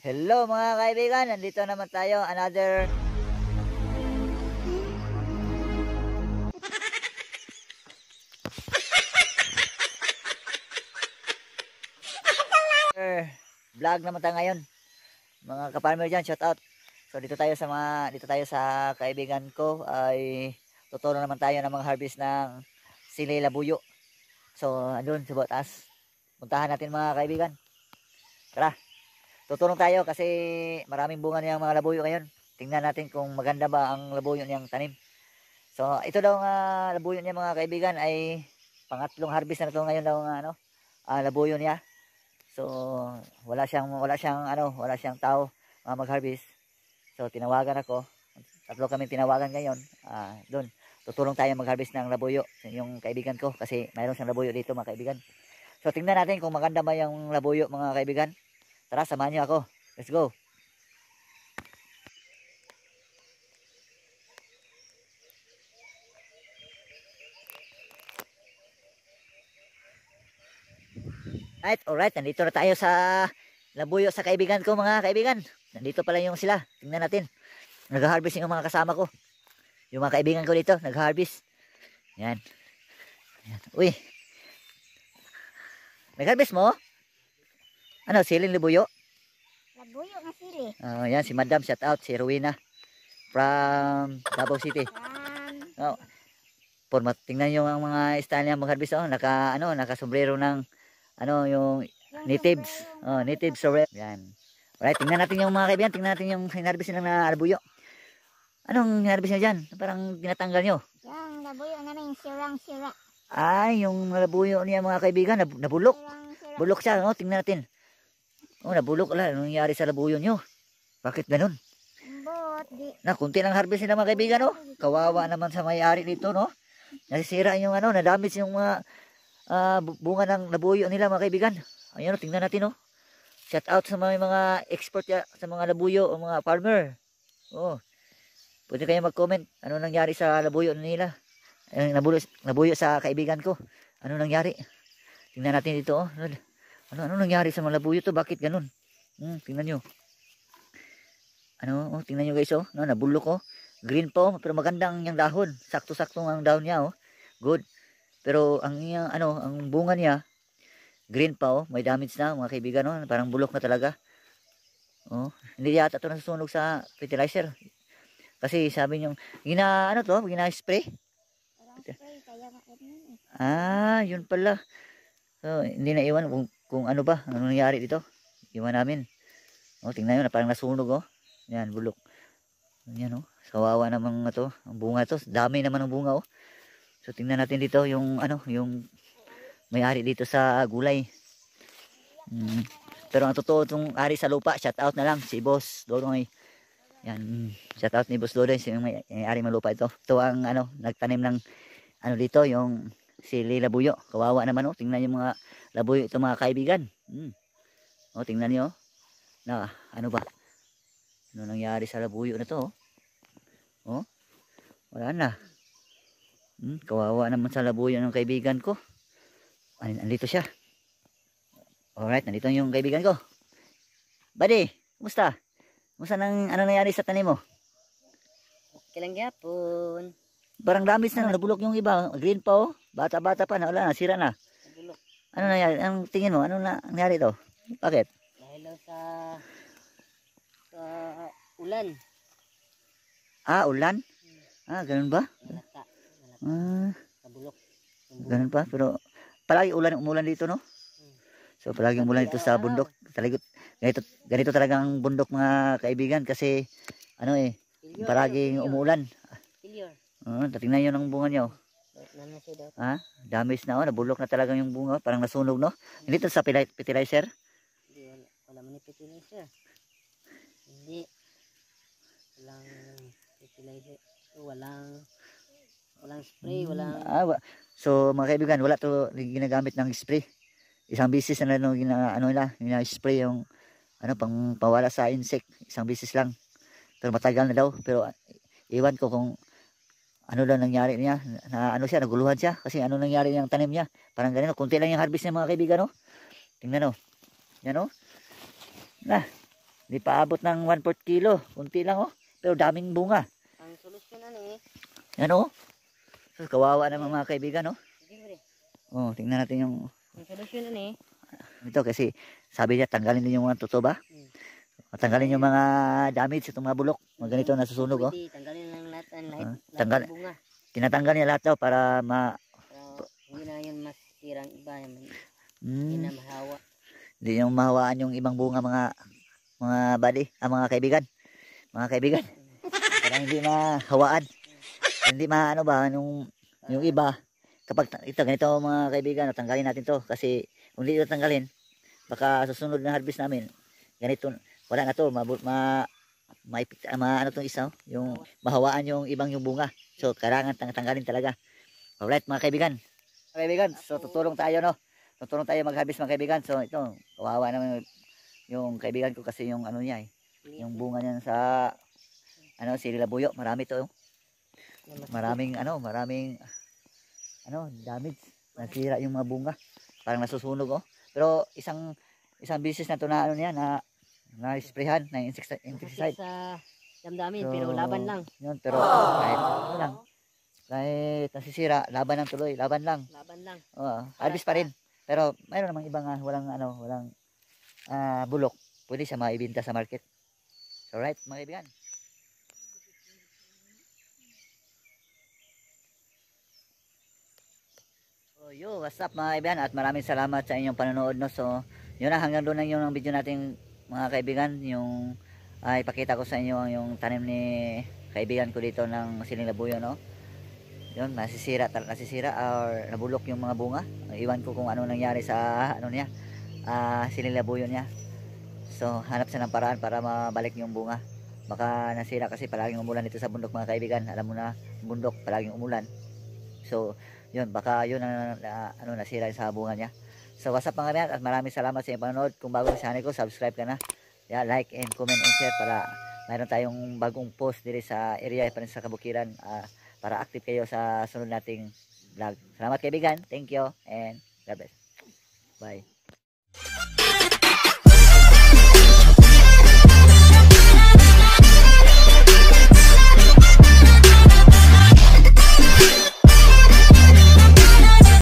Hello mga kaibigan, nandito naman tayo, another vlog naman tayo ngayon. Mga ka-farmer dyan, shout out. So dito tayo sa kaibigan ko ay tutulong naman tayo ng mga harvest ng sili labuyo. So andun sa taas. Puntahan natin mga kaibigan. Tara. Tutulong tayo kasi maraming bunga niyang mga labuyo ngayon. Tingnan natin kung maganda ba ang labuyo niyang tanim. So ito daw nga labuyo niya mga kaibigan ay pangatlong harvest na ito ngayon daw nga labuyo niya. So wala siyang tao mag-harvest. So tinawagan ako. Tatlo kami tinawagan ngayon. Doon tutulong tayo mag-harvest ng labuyo yung kaibigan ko kasi mayroon siyang labuyo dito mga kaibigan. So tingnan natin kung maganda ba yung labuyo mga kaibigan. Tara, samahan niyo ako. Let's go. Alright, nandito na tayo sa labuyo sa kaibigan ko mga kaibigan. Nandito pala yung sila. Tingnan natin. Nag-harvest yung mga kasama ko. Yung mga kaibigan ko dito, nag-harvest. Yan. Yan. Uy. Nag-harvest mo? Ano, siling labuyo? Labuyo nga sili. Yan, si Madam, shout out, si Rowena from Davao City. Tingnan nyo ang mga style niya mag-harvest. Naka-sombrero ng yung natives. Natives sorry. Yan. Alright, tingnan natin yung mga kaibigan, tingnan natin yung hinarvest nilang na labuyo. Anong hinarvest niyo dyan? Parang tinatanggal nyo. Yung labuyo namin sirang-sira. Yung labuyo niya mga kaibigan, nabulok. Sirang-sira. Bulok siya, tingnan natin. Nabulok. Anong nangyari sa labuyo nyo? Bakit ganun? Kunti lang harvest nila mga kaibigan, Kawawa naman sa may-ari dito, Nasisira yung nadamage yung mga bunga ng labuyo nila mga kaibigan. Ayan, tingnan natin, Shout out sa mga expert sa mga labuyo o mga farmer. Pwede kayo mag-comment ano nangyari sa labuyo nila. Labuyo sa kaibigan ko. Ano nangyari? Tingnan natin dito, Ano nangyari sa mga labuyo to? Bakit ganun? Tingnan nyo. Tingnan nyo guys, nabulok, Green pa, pero magandang yung dahon. Sakto-sakto ang dahon niya, Good. Pero ang bunga niya, green pa, may damage na mga kaibigan, Parang bulok na talaga. Hindi yata ito nasusunog sa fertilizer. Kasi sabi niyo, gina-spray? Yun pala. So, hindi na iwan kung ano nangyari dito. Iwan namin. Tingnan nyo, parang nasunog, Yan, bulok. Yan, kawawa namang ang bunga to. Dami naman ng bunga, So, tingnan natin dito yung may-ari dito sa gulay. Pero ang totoo itong ari sa lupa, shout out na lang si Boss Dodoy. Yan, shout out ni Boss Dodoy, yung may-ari ng lupa ito. Ito ang nagtanim ng dito, yung sili labuyo. Kawawa naman, tingnan yung mga labuyo ito mga kaibigan. Tingnan niyo. Ano ba? Ano nangyari sa labuyo na to? Wala na. Kawawa naman sa labuyo ng kaibigan ko. Andito siya. Alright, nandito yung kaibigan ko. Buddy, kumusta? Kumusta ano nangyari sa tanim mo? Okay lang yapon. Parang damage na, nabulok yung iba. Green pa, Bata-bata pa na, wala na, sira na. Nabulok. Ano nangyari? Anong tingin mo? Ano nangyari to? Bakit? Dahil lang sa ulan. Ulan? Ganun ba? Nalata. Nabulok. Ganun pa, pero palagi umulan dito, So palagi umulan dito sa bundok. Ganito talaga ang bundok mga kaibigan kasi palaging umuulan. Tingnan nyo ng bunga nyo. Damage na, nabulok na talaga yung bunga, parang nasunog, Hindi ito sa fertilizer? Wala man fertilizer. Hindi. Walang fertilizer. Walang spray, So mga kaibigan, wala to ginagamit ng spray. Isang bisis na gina-spray yung pang pawala sa insect. Isang bisis lang. Pero matagal na daw. Pero iwan ko kung ano lang nangyari niya. Naguluhan siya. Kasi ano nangyari niyang tanim niya. Parang ganun, kunti lang yung harvest niya mga kaibigan, Tingnan, Yan, Hindi pa abot ng 1/4 kilo. Kunti lang oh. Pero daming bunga. Ang solusyon ani, Yan oh. So, kawawa naman mga kaibigan oh. sige pre. Oh, tingnan natin yung Ang solusyon ani, ito kasi sabi niya tanggalin din yung mga tuto ba? Hmm. Tanggalin yung mga damage itong mga bulok. Mga ganito nasusunog oh. pwede tanggalin lang lahat ang lahat, Ah, lahat tanggal. ng bunga. Tinatanggal niya lahat daw para Para hindi na yun masirang iba, hindi hmm, na mahawa. hindi yung mahawaan yung ibang bunga mga buddy, mga kaibigan. Mga kaibigan. Para hindi mahawaan. Hindi maano ba yung iba kapag ito ganito mga kaibigan, tanggalin natin to kasi kung hindi ito tanggalin baka susunod na harvest namin ganito wala na to ano tong isa yung mahawaan yung ibang yung bunga. So kailangan tanggalin talaga. Alright mga kaibigan. Mga kaibigan, so tutulong tayo no. Tutulong tayo mag-harvest mga kaibigan. So ito, kawawa naman yung kaibigan ko kasi yung ano niya yung bunga niya sa sili labuyo, marami to. Maraming damage. Nasira yung mga bunga. Parang nasusunog oh. Pero isang beses na to na niya na sprayhan na insecticide. Sa damdamin, So, pero laban lang. Yun, pero kahit ano lang. Kahit nasisira, laban lang tuloy, laban lang. Laban lang. Harvest pa rin. Pero mayroon namang ibang walang bulok. Pwede siya maibenta sa market. So, right, mga kaibigan. So, what's up mga kaibigan at maraming salamat sa inyong panonood no. So, yun na hanggang doon lang yung video natin mga kaibigan, yung ipakita ko sa inyo yung tanim ni kaibigan ko dito ng siling labuyo no. Yun, nasisira or nabulok yung mga bunga. Iwan ko kung ano nangyari sa niya, siling labuyo niya. So, hanap siya ng paraan para mabalik yung bunga. Baka nasira kasi palaging umulan dito sa bundok mga kaibigan. Alam mo na, bundok palaging umulan. So, yun, baka yun ang nasira sa bunga niya. So, what's up mga kaibigan at maraming salamat sa inyong panonood. Kung bago sa channel ko, subscribe ka na. Yeah, like and comment and share para mayroon tayong bagong post dito sa area pa rin sa Kabukiran. Para active kayo sa sunod nating vlog. Salamat kaibigan. Thank you and God bless. Bye.